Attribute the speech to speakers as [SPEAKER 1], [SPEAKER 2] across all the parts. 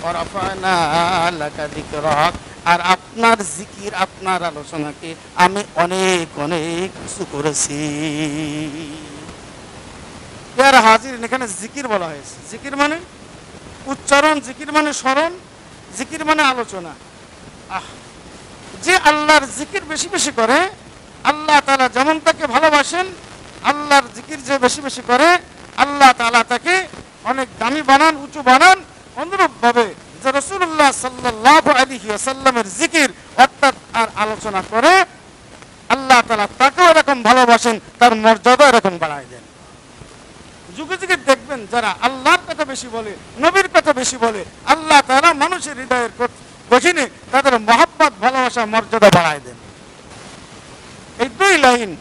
[SPEAKER 1] ওয়া রাফা'না লাকা যিকরাক, আর আপনার জিকির, আপনার আলোচনাকে আমি অনেক অনেক উঁচু করেছি। প্রিয় হাজিরিন, এখানে জিকির বলা হয়েছে। জিকির মানে উচ্চারণ, জিকির মানে স্মরণ, জিকির মানে আলোচনা। যে আল্লাহর জিকির বেশি বেশি করে, আল্লাহ তাআলা যেমন তাকে ভালোবাসেন, আল্লাহর জিকির যে বেশি বেশি করে আল্লাহ তাআলা তাকে অনেক দামি বানান, উঁচু বানান। অনুরূপভাবে যে রাসূলুল্লাহ সাল্লাল্লাহু আলাইহি ওয়াসাল্লামের জিকির অর্থাৎ আর আলোচনা করে, আল্লাহ তাআলা তাকেও এরকম ভালোবাসেন, তার মর্যাদা এরকম বাড়ায় দেন। যুগে যুগে দেখবেন যারা আল্লাহর কথা বেশি বলে, নবীর কথা বেশি বলে, আল্লাহ তাআলা মানুষের হৃদয়ের গহীনে তাদের মহব্বত, ভালোবাসা, মর্যাদা বাড়ায় দেন। এই দুই লাইন,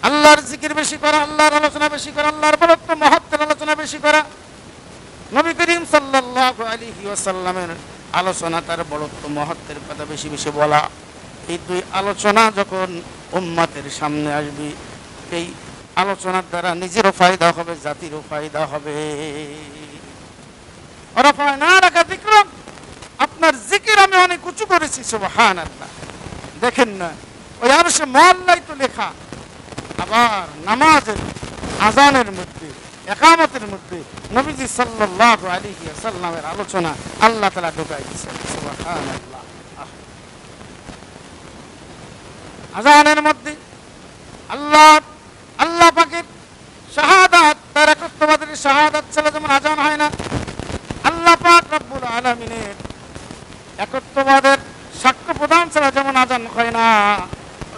[SPEAKER 1] আল্লাহর জিকির বেশি করা, আল্লাহর আলোচনা বেশি করা, আল্লাহর বরত্ব মহত্বের আলোচনা বেশি করা, নবী করিম সাল্লাল্লাহু আলাইহি ওয়াসাল্লামের আলোচনা, তার বরত্ব মহত্বের কথা বেশি বেশি বলা, এই দুই আলোচনা যখন উম্মতের সামনে আসবে, এই আলোচনার দ্বারা নিজেরও ফায়দা হবে, জাতিরও ফায়দা হবে। রাফা'না লাকা যিকরাক, আপনার জিকির আমি অনেক উঁচু করেছি। সুবহানাল্লাহ। দেখেন না, ওই আরশে মুআল্লায় তো লেখা। আবার নামাজের আযানের মধ্যে, ইকামতের মধ্যে নবীজি সাল্লাল্লাহু আলাইহি ওয়াসাল্লামের আলোচনা আল্লাহ তাআলা ঢুকাই দিয়েছেন। সুবহানাল্লাহ। আযানের মধ্যে আল্লাহ পাকের শাহাদাত, তার একত্ববাদের শাহাদাত ছাড়া যেমন আযান হয় না, আল্লাহ পাক রব্বুল আলামিনের একত্ববাদের সাক্ষ্য প্রদান ছাড়া যেমন আযান হয় না,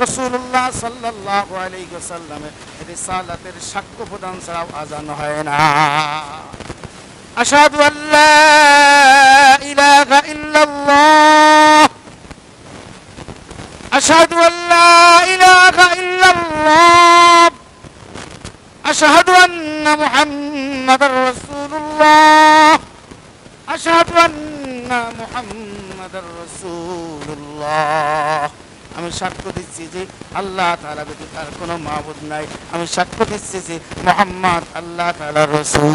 [SPEAKER 1] রাসূলুল্লাহ সাল্লাল্লাহু আলাইহি ওয়াসাল্লামের রিসালাতের সাক্ষ্য প্রদান ছাড়া আযান হয় না। আশহাদু আল্লা ইলাহা ইল্লাল্লাহ, আশহাদু আল্লা ইলাহা ইল্লাল্লাহ, আশহাদু আন্না মুহাম্মাদার রাসূলুল্লাহ, আশহাদু আন্না মুহাম্মাদার রাসূলুল্লাহ। আমি সাক্ষ্য দিচ্ছি যে আল্লাহ তাআলা ব্যতীত আর কোনো মাবুদ নাই। আমি সাক্ষ্য দিচ্ছি যে মুহাম্মদ আল্লাহ তাআলার রাসূল।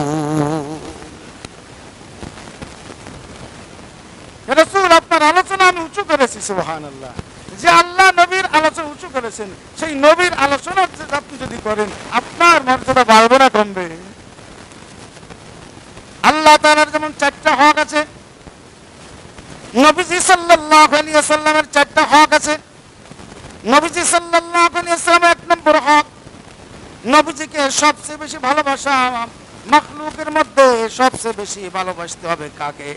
[SPEAKER 1] হে রাসূল, আপনার আলোচনা আমি উঁচু করেছি। সুবহানাল্লাহ। যে আল্লাহ নবীর আলোচনা উঁচু করেছেন, সেই নবীর আলোচনা আপনি যদি করেন, আপনার মর্যাদা বাড়বে না কমবে? আল্লাহ তাআলার যেমন 4টা হক আছে, নবীজি সাল্লাল্লাহু আলাইহি ওয়াসাল্লামের 4টা হক আছে। নবীজি সাল্লাল্লাহু আলাইহি ওয়াসাল্লামের 1 নম্বর হক, নবীজিকে সবচেয়ে বেশি ভালোবাসা। মাখলুকের মধ্যে সবচেয়ে বেশি ভালোবাসতে হবে কাকে?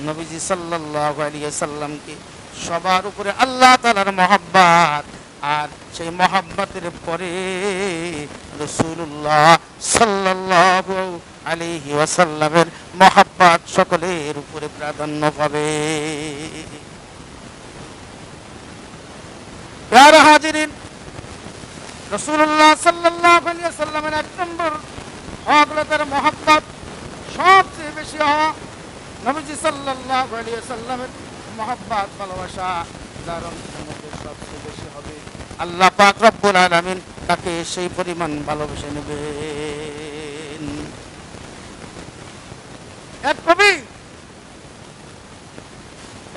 [SPEAKER 1] নবীজি সাল্লাল্লাহু আলাইহি ওয়াসাল্লামকে। সবার উপরে আল্লাহ তাআলার মহব্বত, আর সেই মহব্বতের পরে রাসূলুল্লাহ সাল্লাল্লাহু আলাইহি ওয়াসাল্লামের মহব্বত সকলের উপরে প্রাধান্য পাবে। প্রিয় হাজিরিন, রাসূলুল্লাহ সাল্লাল্লাহু আলাইহি ওয়াসাল্লামের 1 নম্বর হক হলো তার মহব্বত, সবচেয়ে বেশি হক নবীজি সাল্লাল্লাহু আলাইহি ওয়াসাল্লামের মহব্বত, ভালোবাসা যার মধ্যে সবচেয়ে বেশি হবে, আল্লাহ পাক রব্বুল আলামিন তাকে সেই পরিমাণ ভালোবেসে নেবেন। এক কবি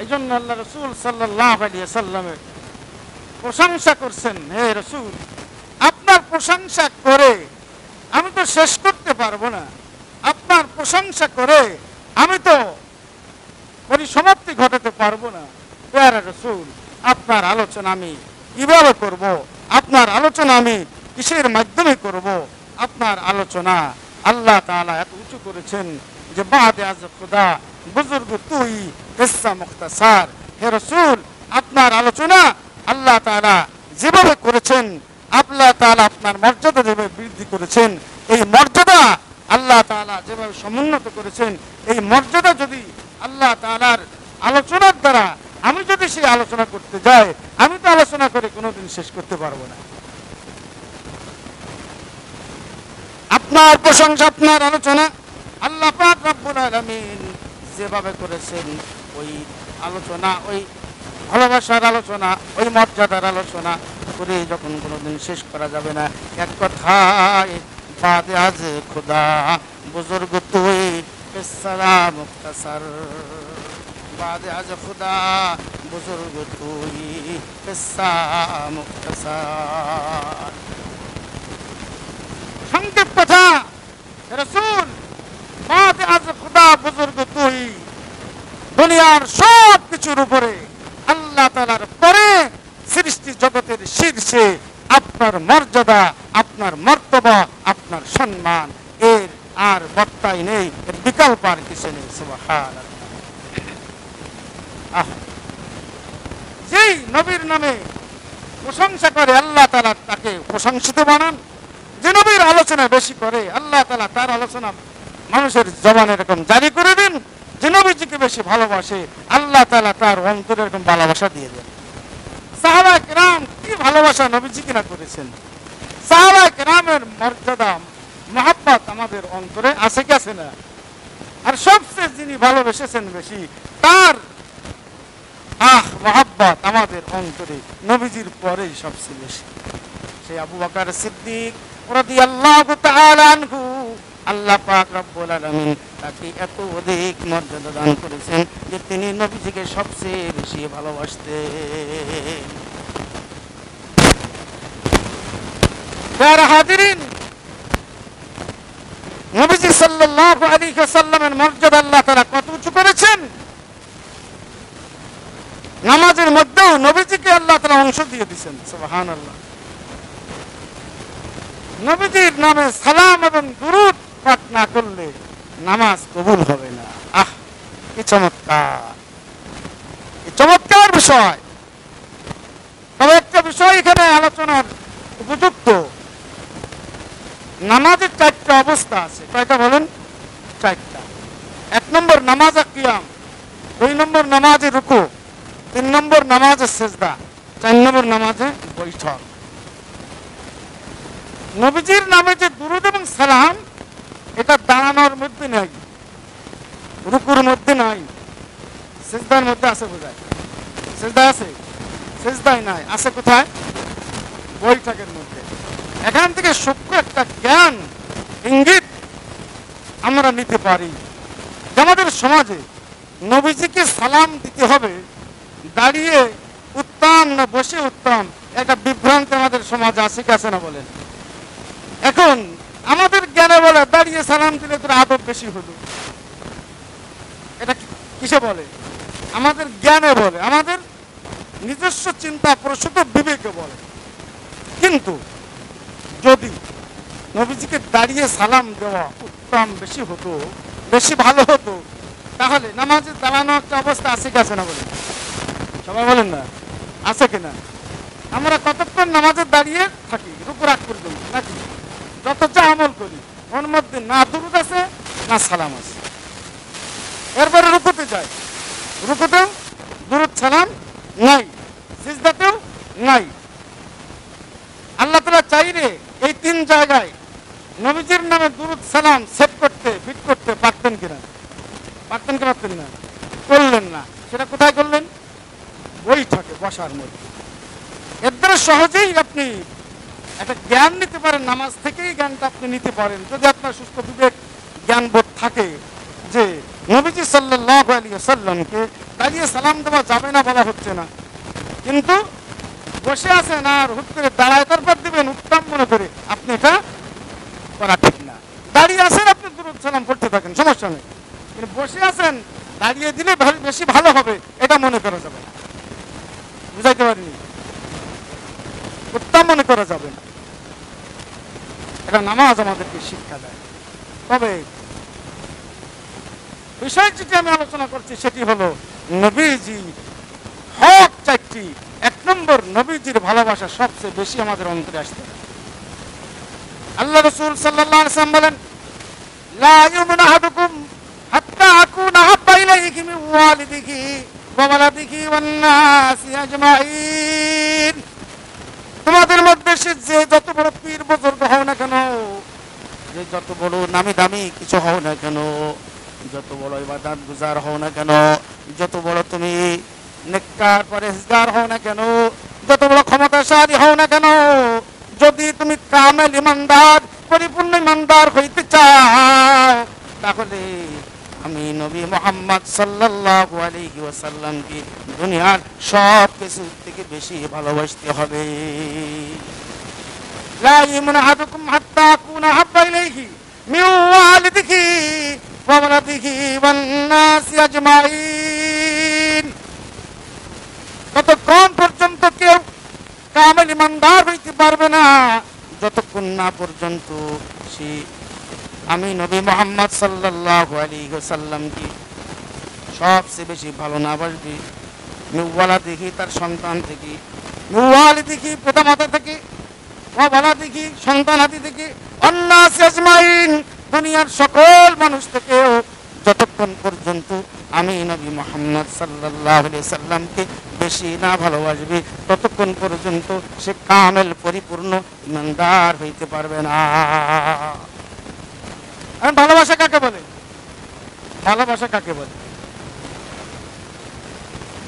[SPEAKER 1] এই জন্য আল্লাহ রাসূল সাল্লাল্লাহু আলাইহি ওয়াসাল্লামের প্রশংসা করছেন। হে রাসূল, আপনার প্রশংসা করে আমি তো শেষ করতে পারবো না, আপনার প্রশংসা করে আমি তো পরিসমাপ্তি ঘটাতে পারবো না। প্রিয় রাসূল, আপনার আলোচনা আমি কিভাবে করব? আপনার আলোচনা আমি কিসের মাধ্যমে করব? আপনার আলোচনা আল্লাহ তাআলা এত উঁচু করেছেন যে বাদে আজ খুদা বুজুর্গ তুই কিসসা মুখতাসার। হে রাসূল, আপনার আলোচনা আল্লাহ তাআলা যেভাবে করেছেন, আল্লাহ তাআলা আপনার মর্যাদা যেভাবে বৃদ্ধি করেছেন, এই মর্যাদা আল্লাহ তাআলা যেভাবে সমুন্নত করেছেন, এই মর্যাদা যদি আল্লাহ তাআলার আলোচনার দ্বারা আমি যদি সেই আলোচনা করতে যাই, আমি তো আলোচনা করে কোনোদিন শেষ করতে পারবো না। আপনার প্রশংসা, আপনার আলোচনা আল্লাহ পাক রব্বুল আলামিন যেভাবে করেছেন, ওই আলোচনা, ওই ভালোবাসার আলোচনা, ওই মর্যাদার আলোচনা করে যখন কোনোদিন শেষ করা যাবে না। এক কথায় বাদে আজ খুদা বুজুর্গ তুই किस्सा मुख्तसर बाद आज खुदा बुजुर्ग तू ही किस्सा मुख्तसर। সংক্ষেপ কথা রাসূল, बाद आज खुदा बुजुर्ग तू ही, দুনিয়ার সব কিছুর উপরে আল্লাহ তাআলার পরে সৃষ্টি জগতের শীর্ষে আপনার মর্যাদা, আপনার মর্তবা, আপনার সম্মান, এর আর বর্তাই নেই, এর বিকল্প আর কিছু নেই। সুবহানাল্লাহ। যেই নবীর নামে প্রশংসা করে আল্লাহ তাআলা তাকে প্রশংসিত বানান, যে নবীর আলোচনা বেশি করে আল্লাহ তাআলা তার আলোচনা মানুষের জবানে এরকম জারি করে দেন। যে নবীজিকে বেশি ভালোবাসে আল্লাহ তাআলা তার অন্তরে এরকম ভালোবাসা দিয়ে দেন। সাহাবা কেরাম কি ভালোবাসা নবীজি কিনা করেছেন। সাহাবা কেরামের মর্যাদা মহব্বত আমাদের অন্তরে আছে কি আছে না? আর সবচেয়ে যিনি ভালোবেসেছেন বেশি, তার মহব্বত আমাদের অন্তরে নবীজির পরেই সবচেয়ে বেশি। সেই আবু বকর সিদ্দিক রাদিয়াল্লাহু তাআলা আনহু, আল্লাহ পাক রব্বুল আলামিন তাকে এত অধিক মর্যাদা দান করেছেন যে তিনি নবীজিকে সবচেয়ে বেশি ভালোবাসতেন। যারা হাজিরিন, নবীজি সাল্লাল্লাহু আলাইহি ওয়াসাল্লামের মর্যাদা আল্লাহ তাআলা কত উঁচু করেছেন। নামাজের মধ্যেও নবীজিকে আল্লাহ তাআলা অংশ দিয়ে দিয়েছেন। সুবহানাল্লাহ। নবীজির নামে সালাম এবং দুরূদ পাঠ না করলে নামাজ কবুল হবে না। কি চমৎকার, কি চমৎকার বিষয়। তবে একটা বিষয় এখানে আলোচনার উপযুক্ত, নামাজের 4টা অবস্থা আছে। কয়টা বলেন? 4টা। 1 নম্বর নামাজে কিয়াম, 2 নম্বর নামাজে রুকু, 3 নম্বর নামাজে সিজদা, 4 নম্বর নামাজে বৈঠক। নবীজির নামে যে দুরূদ এবং সালাম, এটা দাঁড়ানোর মধ্যে নাই, রুকুর মধ্যে নাই, সিজদার মধ্যে আছে। বোঝায় সিজদা আছে? সিজদায় নাই, আছে কোথায়? বৈঠকের মধ্যে। এখান থেকে সূক্ষ্ম একটা জ্ঞান ইঙ্গিত আমরা নিতে পারি যে আমাদের সমাজে নবীজিকে সালাম দিতে হবে দাঁড়িয়ে উত্তম না বসে উত্তম, একটা বিভ্রান্তি আমাদের সমাজে আছে কি আছে না বলেন? এখন আমাদের জ্ঞানে বলে দাঁড়িয়ে সালাম দিলে তোর আদব বেশি হলো। এটা কিসে বলে? আমাদের জ্ঞানে বলে, আমাদের নিজস্ব চিন্তা প্রসূত বিবেকে বলে। কিন্তু যদি নবীজিকে দাঁড়িয়ে সালাম দেওয়া উত্তম বেশি হতো, বেশি ভালো হতো, তাহলে নামাজে দাঁড়ানো একটা অবস্থা আছে কি আছে না বলেন? সবাই বলেন না, আছে কিনা? আমরা কতক্ষণ নামাজে দাঁড়িয়ে থাকি রুকু রাখ পর্যন্ত নাকি? যত যা আমল করি ওর মধ্যে না দুরূদ আছে না সালাম আছে। এরপরে রুকুতে যায়, রুকুতেও দুরূদ সালাম নাই, সিজদাতেও নাই। আল্লাহ তাআলা চাইলে এই 3 জায়গায় নবীজির নামে দুরূদ সালাম সেট করতে, ফিট করতে পারতেন কিনা? পারতেন কি পারতেন না? করলেন না। সেটা কোথায় করলেন? বৈঠকে, বসার মধ্যে। এর দ্বারা সহজেই আপনি একটা জ্ঞান নিতে পারেন, নামাজ থেকেই জ্ঞানটা আপনি নিতে পারেন, যদি আপনার সুস্থ বিবেক জ্ঞান বোধ থাকে যে নবীজি সাল্লাল্লাহু আলাইহি ওয়াসাল্লামকে দাঁড়িয়ে সালাম দেওয়া যাবে না বলা হচ্ছে না, কিন্তু বসে আছেন আর হুট করে দাঁড়ায় তারপর দিবেন উত্তম মনে করে, আপনি এটা করা ঠিক না। দাঁড়িয়ে আছেন, আপনি দুরূদ সালাম পড়তে থাকেন, সমস্যা নেই। কিন্তু বসে আছেন, দাঁড়িয়ে দিলে বেশি ভালো হবে, এটা মনে করা যাবে না। বুঝাইতে পারিনি? উত্তম মনে করা যাবে না। এটা নামাজ আমাদেরকে শিক্ষা দেয়। তবে বিষয় যেটি আমি আলোচনা করছি সেটি হলো নবীজি হক 4টি। 1 নম্বর, নবীজির ভালোবাসা সবচেয়ে বেশি আমাদের অন্তরে আসতে হবে। আল্লাহ রাসূল সাল্লাল্লাহু আলাইহি ওয়াসাল্লাম বলেন, লা ইউমিনু আহাদুকুম হাত্তা আকুনা আহাব্বা ইলাইহি মিন ওয়ালিদিহি ওয়া ওয়ালাদিহি ওয়ান নাসি আজমাইন। তোমাদের মধ্যে সে যে যত বড় পীর বুজুর্গ হও না কেন, যে যত বড় নামি দামি কিছু হও না কেন, যত বড় ইবাদত গুজার হও না কেন, যত বড় তুমি নেককার পরহেজগার হও না কেন, যত বড় ক্ষমতাশালী হও না কেন, যদি তুমি কামেল ইমানদার, পরিপূর্ণ ইমানদার হইতে চাও, তাহলে আমি নবী মুহাম্মদ সাল্লাল্লাহু আলাইহি ওয়াসাল্লামকে দুনিয়ার সব কিছু থেকে বেশি ভালোবাসতে হবে। লা ইউমিনু আহাদুকুম হাত্তা আকুনা হাব্বা ইলাইহি মিন ওয়ালিদিহি ওয়া ওয়ালাদিহি ওয়ান নাসি আজমাইন। ততক্ষণ পর্যন্ত কেউ কামেল ইমানদার হইতে পারবে না যতক্ষণ না পর্যন্ত সে আমি নবী মুহাম্মদ সাল্লাল্লাহু আলাইহি ওয়াসাল্লামকে সবচেয়ে বেশি ভালো না বাসবে। মিওয়ালা দেখি তার সন্তান থেকে, মিওয়ালি দেখি পিতামাতা থেকে, ওয়ালা দেখি সন্তানাদি থেকে, অন্নাস আজমাইন দুনিয়ার সকল মানুষ থেকে যতক্ষণ পর্যন্ত আমি নবী মুহাম্মদ সাল্লাল্লাহু আলাইহি ওয়াসাল্লামকে বেশি না ভালোবাসবে ততক্ষণ পর্যন্ত সে কামেল পরিপূর্ণ ইমানদার হইতে পারবে না। ভালোবাসা কাকে বলে? ভালোবাসা কাকে বলে?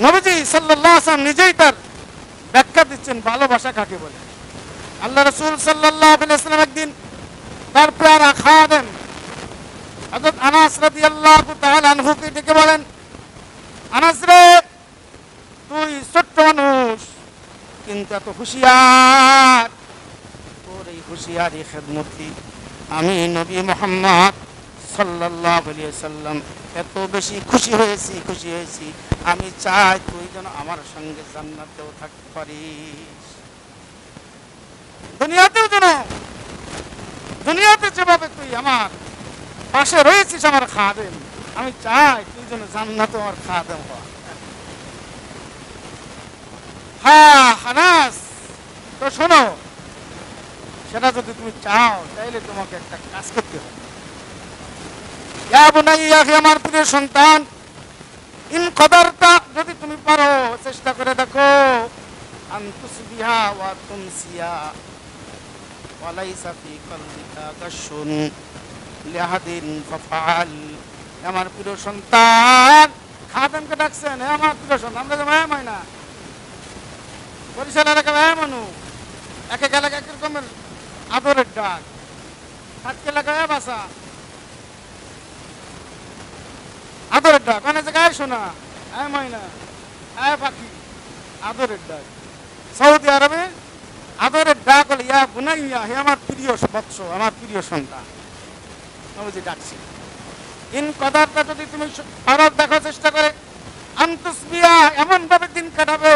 [SPEAKER 1] নবীজি সাল্লাল্লাহু আলাইহি ওয়াসাল্লাম নিজেই তার ব্যাখ্যা দিচ্ছেন ভালোবাসা কাকে বলে। আল্লাহ রাসূল সাল্লাল্লাহু আলাইহি ওয়াসাল্লাম একদিন তার প্যারা খাদেম হযরত আনাস রাদিয়াল্লাহু তাআলা আনহুকে ডেকে বলেন, আনাস রে, তুই ছোট্ট মানুষ কিন্তু এত হুঁশিয়ার, তোর এই হুঁশিয়ারি খেদমতি আমি নবী মুহাম্মদ সাল্লাল্লাহু আলাইহি ওয়াসাল্লাম এত বেশি খুশি হয়েছি, আমি চাই তুই যেন আমার সঙ্গে জান্নাতেও থাকতে পারিস। দুনিয়াতে যেভাবে তুই আমার পাশে রয়েছিস আমার খাদেম, আমি চাই তুই যেন জান্নাতে আমার খাদেম হ। হ্যাঁ আনাস, তো শোনো, সেটা যদি তুমি চাও তাইলে তোমাকে একটা কাজ করতে হবে। ইয়া বুনাইয়া, হে আমার প্রিয় সন্তান, ইন কদারতা, যদি তুমি পারো চেষ্টা করে দেখো, আনতুসবিহা ওয়া তুমসিয়া ওয়া লাইসা ফি কলবিকা গাশুন লিআহাদিন ফাফআল। আমার প্রিয় সন্তান, খাদেমকে ডাকছেন, হে আমার প্রিয় সন্তান। আমরা যে মায়া মাই না, বরিশাল এলাকা মায়া মানু, এক এক এলাকা এক রকমের আদরের ডাক। হাতকে লাগায় বাসা আদরের ডাক, অনেক জায়গায় শোনা আয় ময়না, আয় পাখি, আদরের ডাক। সৌদি আরবে আদরের ডাক হলে ইয়া বুনাইয়া, হে আমার প্রিয় বৎস, আমার প্রিয় সন্তান, নবীজি ডাকছি। ইন কদারটা, যদি তুমি আরব দেখার চেষ্টা করে, আনতুসবিয়া, এমন ভাবে দিন কাটাবে,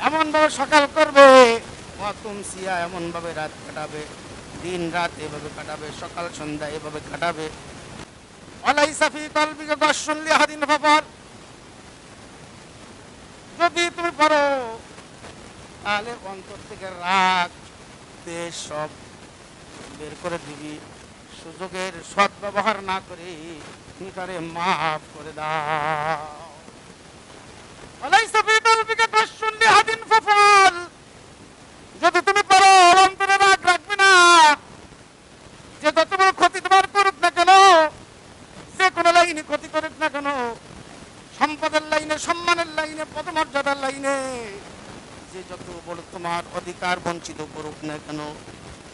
[SPEAKER 1] এমন ভাবে সকাল করবে, ওয়া তুমসিয়া, এমন ভাবে রাত কাটাবে, দিন রাত এভাবে কাটাবে, সকাল সন্ধ্যা এভাবে কাটাবে। ওয়ালাইসা ফি কলবিকা গাশুন লিআহাদিন ফাফআল, যদি তুমি পারো তাহলে অন্তর থেকে রাগ দেশ সব বের করে দিবি, সুযোগের সদ্ব্যবহার না করে তুমি তারে মাফ করে দাও। ওয়ালাইসা ফি কলবিকা গাশুন লিআহাদিন ফাফআল, যদি তুমি পারো অন্তরে রাগ রাখবে না, যে যত বড় ক্ষতি তোমার করুক না কেন, যে কোনো লাইনে ক্ষতি করুক না কেন, সম্পদের লাইনে, সম্মানের লাইনে, পদমর্যাদার লাইনে, যে যত বড় তোমার অধিকার বঞ্চিত করুক না কেন,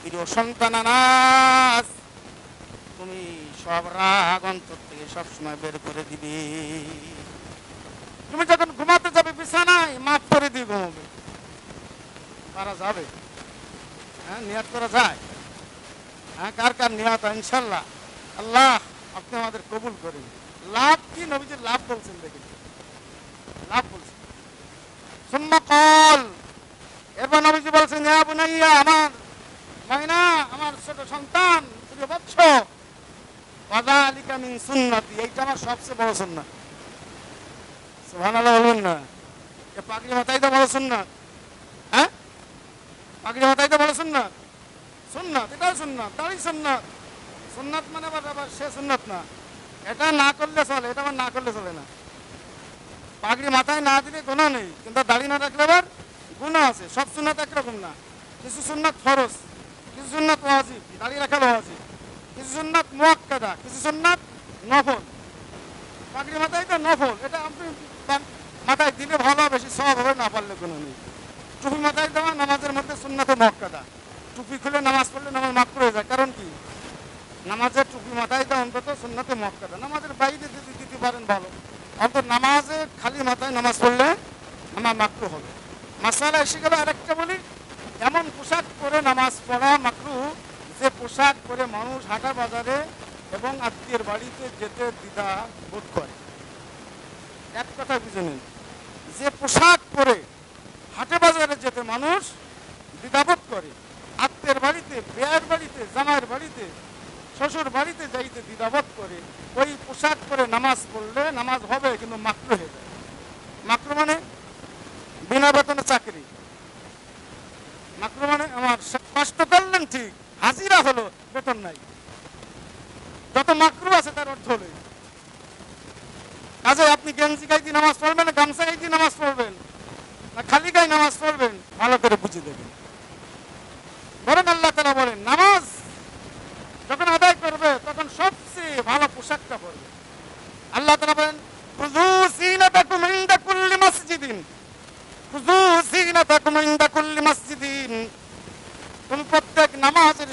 [SPEAKER 1] প্রিয় সন্তান আনাস, তুমি সব রাগ অন্তর থেকে সবসময় বের করে দিবে। তুমি যখন ঘুমাতে যাবে বিছানায় মাফ করে দিয়ে ঘুমাবে, পারা যাবে? হ্যাঁ, নিয়াত করা যায়? হ্যাঁ, কার কার নিয়াত? ইনশাল্লাহ আল্লাহ আপনি আমাদের কবুল করেন। লাভ কি? নবীজি লাভ বলছেন, দেখেন লাভ বলছেন। সুম্মা ক্বাল, এরপর নবীজি বলছেন, ইয়া বুনাইয়া, আমার মাইনা, আমার ছোট সন্তান, প্রিয় বৎস, ওয়াযালিকা মিন সুন্নতি, এইটা আমার সবচেয়ে বড় সুন্নাত। সুবহানাল্লাহ বলবেন না? এ পাগড়ি মাথায় তো বড় সুন্নাত। হ্যাঁ, পাগড়ি মাথায় তো বড় সুন্নাত। সুন্নাত, এটাও সুন্নাত, দাড়ি সুন্নাত। সুন্নাত মানে আবার সে সুন্নাত না, এটা না করলে চলে, এটা আবার না করলে চলে না। পাগড়ি মাথায় না দিলে গুনাহ নেই, কিন্তু দাড়ি না রাখলে আবার গুনাহ আছে। সব সুন্নাত একরকম না, কিছু সুন্নাত ফরজ, কিছু সুন্নাত ওয়াজিব, দাড়ি রাখা ওয়াজিব, কিছু সুন্নাত মুআক্কাদা, কিছু সুন্নাত নফল। পাগড়ি মাথায় তো নফল, এটা আপনি মাথায় দিলে ভালো, বেশি সওয়াব হবে, না পারলে কোনো নেই। টুপি মাথায় দেওয়া নামাজের মধ্যে সুন্নাত মুআক্কাদা, টুপি খুলে নামাজ পড়লে নামাজ মাফ করে যায়। কারণ কি? নামাজের টুপি মাথায় দেয় অন্তত সুন্নতে মুআক্কাদা। নামাজের বাইরে যদি দিতে পারেন ভালো, অন্তত নামাজে খালি মাথায় নামাজ পড়লে আমার মাকরু হবে। মাসালা এসে গেল আরেকটা বলি, এমন পোশাক পরে নামাজ পড়া মাকরু যে পোশাক পরে মানুষ হাটা বাজারে এবং আত্মীয়ের বাড়িতে যেতে দ্বিধা বোধ করে। এক কথা বুঝে নিন, যে পোশাক পরে হাটে বাজারে যেতে মানুষ দ্বিধাবোধ করে, আত্মীয়ের বাড়িতে, বিয়ের বাড়িতে, জামাইয়ের বাড়িতে, শ্বশুর বাড়িতে যাইতে দ্বিধাবোধ করে, ওই পোশাক পরে নামাজ পড়লে নামাজ হবে কিন্তু মাকরু হয়ে যায়। মাকরু মানে বিনা বেতনে চাকরি, মাকরু মানে আমার কষ্ট করলেন ঠিক, হাজিরা হলো, বেতন নাই। যত মাকরু আছে তার অর্থ হলো কাজে আপনি গেঞ্জি গায়ে দিয়ে নামাজ পড়বেন না গামছা গায়ে দিয়ে নামাজ পড়বেন না খালি গায়ে নামাজ পড়বেন, ভালো করে বুঝে দেবেন। বরং আল্লাহ তাআলা বলেন নামাজ যখন আদায় করবে তখন সবচেয়ে ভালো পোশাকটা পরবে। আল্লাহ তাআলা বলেন খুযু যিনাতাকুম ইনদা কুল্লি মাসজিদিন, খুযু যিনাতাকুম ইনদা কুল্লি মাসজিদিন, তুমি প্রত্যেক নামাজের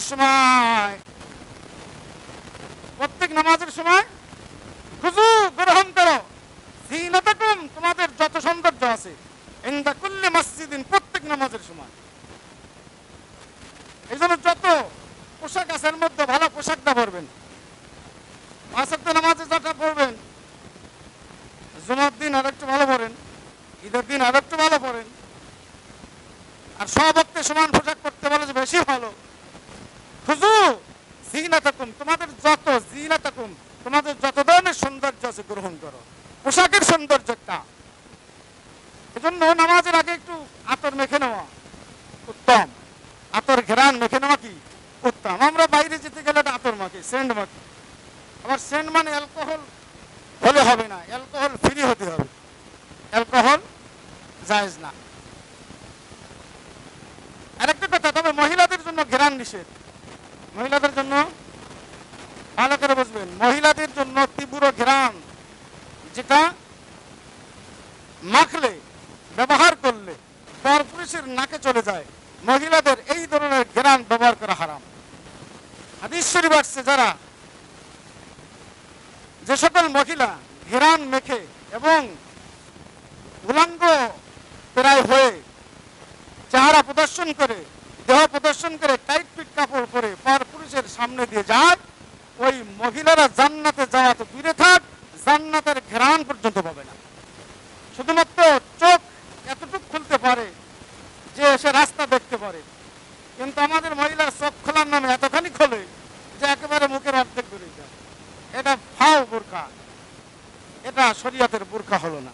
[SPEAKER 1] সময় খুযু গ্রহণ করো, যিনাতাকুম তোমাদের যত সৌন্দর্য আছে, ইনদা কুল্লি মাসজিদিন প্রত্যেক নামাজের সময়। এই জন্য যত পোশাক আছে এর মধ্যে ভালো পোশাকটা পরবেন। পাঁচ ওয়াক্ত নামাজে যেটা পড়বেন, জুমার দিন আর একটু ভালো পড়েন, ঈদের দিন আর একটু ভালো পড়েন, আর সব ওয়াক্তে সমান পোশাক পরতে বলে যে বেশি ভালো। খুযু যিনাতাকুম তোমাদের যত ধরনের সৌন্দর্য আছে গ্রহণ করো, পোশাকের সৌন্দর্যটা। এজন্য নামাজের আগে একটু আতর মেখে নেওয়া উত্তম, আতর ঘেরান মেখে নেওয়া কি উত্তম। আমরা বাইরে যেতে গেলে আতর মাখি, সেন্ট মাখি। আবার সেন্ট মানে অ্যালকোহল হলে হবে না, অ্যালকোহল ফ্রি হতে হবে, অ্যালকোহল জায়েজ না। আরেকটা কথা, তবে মহিলাদের জন্য ঘেরান নিষেধ। মহিলাদের জন্য ভালো করে বুঝবেন, মহিলাদের জন্য তীব্র ঘেরান যেটা মাখলে, ব্যবহার করলে পরপুরুষের নাকে চলে যায়, মহিলাদের এই ধরনের ঘেরান ব্যবহার করা হারাম। হাদিস শরীফ আসছে যে সকল মহিলা ঘেরান মেখে এবং উলাঙ্গ প্রায় হয়ে চেহারা প্রদর্শন করে, দেহ প্রদর্শন করে, টাইট ফিট কাপড় পরে পরপুরুষের সামনে দিয়ে যায়, ওই মহিলারা জান্নাতে যাওয়া তো দূরে থাক, জান্নাতের ঘেরান পর্যন্ত পাবে না। শুধুমাত্র চোখ এতটুকু খুলতে পারে যে সে রাস্তা দেখতে পারে, কিন্তু আমাদের মহিলার চোখ খোলার নামে এতখানি খোলে যে একেবারে মুখের অর্ধেক বেরিয়ে যায়। এটা ফাও বোরকা, এটা শরীয়তের বোরকা হলো না।